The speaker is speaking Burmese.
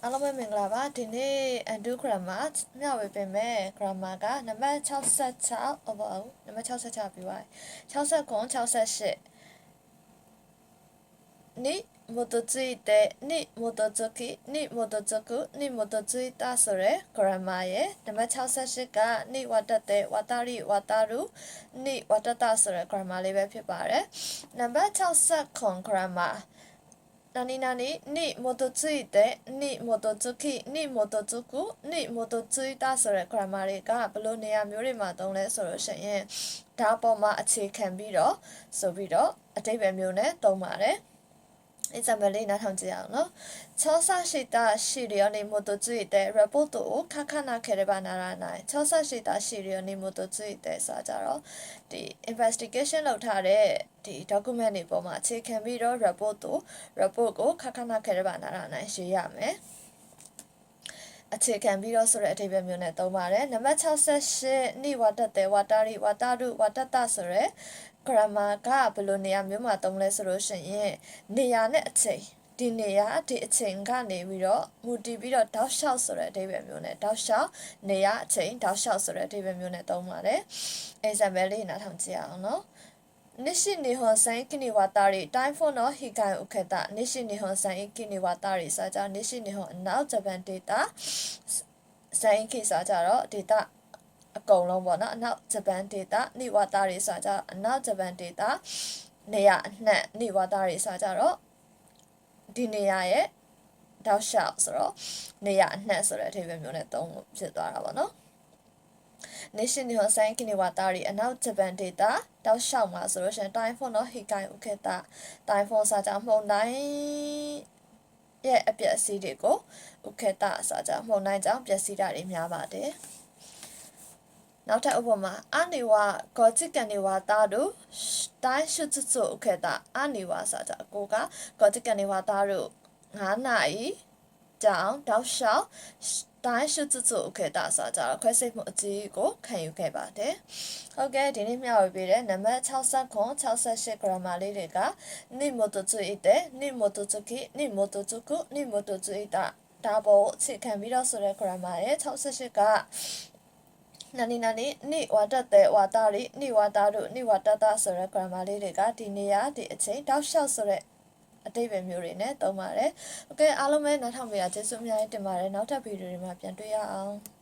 အားလုံးပဲမင်္ဂလာပါဒီနေ့ undo grammar မျှဝေပေးမယ် grammar ကနံပါတ်66ဟုတ်ပါဘူးနံပါတ်66ပြီးသွား69 68に基づいてに基づきに基づくに基づいたそれ grammar ရဲ့နံပါတ်68ကに渡って渡り渡るに渡ったဆိုတဲ့ grammar လေးပဲဖြစ်ပါတယ်နံပါတ်69 grammar何々に基づいてに基づきに基づくに基づいたဆိုတဲ့ grammar တွေကဘယ်လိုနေရာမျိုးတွေမှာသုံးလဲဆိုလို့ရှိရင်ဒါပေါ်မှာအခြေခံပြီးတော့ဆိုပြီးတော့အဓိပ္ပာယ်မျိုးနဲ့သုံးပါတယ်example လေးနားထောင်ကြည့်အောင်နော်調査した資料に基づいてレポートを書かなければならない調査した資料に基づいてဆိုကြတော့ဒီ investigation လုပ်ထားတဲ့ဒီ document တွေပေါ်မှာအခြေခံပြီးတော့ report ကို書かなければならないရေးရမယ်အခြေခံပြီးတော့ဆိုတဲ့အဓိပ္ပာယ်မျိုးနဲ့သုံးပါတယ်နံပါတ်68နိဝတ္တတေဝတ္တရိဝတ္တရုဝတ္တတဆိုတဲ့ grammar ကဘယ်လိုနေရာမျိုးမှာသုံးလဲဆိုလို့ရှိရင်နေရာနဲ့အချိန်ဒီနေရာဒီအချိန်ကနေပြီးတော့မူတည်ပြီးတော့တောက်လျှောက်ဆိုတဲ့အဓိပ္ပာယ်မျိုးနဲ့တောက်လျှောက်နေရာအချိန်တောက်လျှောက်ဆိုတဲ့အဓိပ္ပာယ်မျိုးနဲ့သုံးပါတယ် example လေးနားထောင်ကြည့်အောင်နော်西日本産域に渡り台風の被害を受けた西日本産域に渡りさじゃ西日本နောက်ဂျပန်ဒေတာ産域ဆိုကြတော့ဒေတာအကုန်လုံးပေါ့နော်အနောက်ဂျပန်ဒေတာနိဝတာရီဆိုကြအနောက်ဂျပန်ဒေတာနေရာအနှံ့နိဝတာရီဆိုကြတော့ဒီနေရာရဲ့တောက်လျှောက်ဆိုတော့နေရာအနှံ့ဆိုတဲ့အဓိပ္ပာယ်မျိုးနဲ့သုံးလို့ဖြစ်သွားတာပေါ့နော်西日本産域に渡りအနောက်ဂျပန်ဒေတာတောက်လျှောက်မှာဆိုလို့ရှိရင်တိုင်ဖွန်の被害を受けたတိုင်ဖွန်ဆိုကြမှုန်တိုင်းရဲ့အပျက်အစီးတွေကို受けたဆိုကြမှုန်တိုင်းကြောင့်ပျက်စီးတာတွေများပါတယ်နောက်ထပ်ဥပမာアニは5時間にわたる大手術を受けたアニはဆိုကြကိုက5時間にわたる9နာရီကြောင့်တောက်လျှောက်တိုင်းရှုစုစုခဲ့တာဆိုကြတော့ခွဲစိတ်မှုအကြီးကိုခံယူခဲ့ပါတယ်။ဟုတ်ကဲ့ဒီနေ့မျှဝေပေးတဲ့နံပါတ်69 68 grammar လေးတွေကနိမိုတိုကျွိတဲ့နိမိုတိုကျွကိနိမိုတိုကျွကုနိမိုတိုကျွိတာဒါပေါ်အခြေခံပြီးတော့ဆိုတဲ့ grammar ရဲ့68က何々に渡って渡りに渡るに渡ったဆိုတဲ့ grammar လေးတွေကဒီနေရာဒီအချိန်တောက်လျှောက်ဆိုတဲ့အတိတ်ပဲမျိုးတွေနဲ့သုံးပါတယ်။ Okay အားလုံးပဲနားထောင်ပေးကြကျေးဇူးအများကြီးတင်ပါတယ်။နောက်ထပ်ဗီဒီယိုတွေမှာပြန်တွေ့ရအောင်။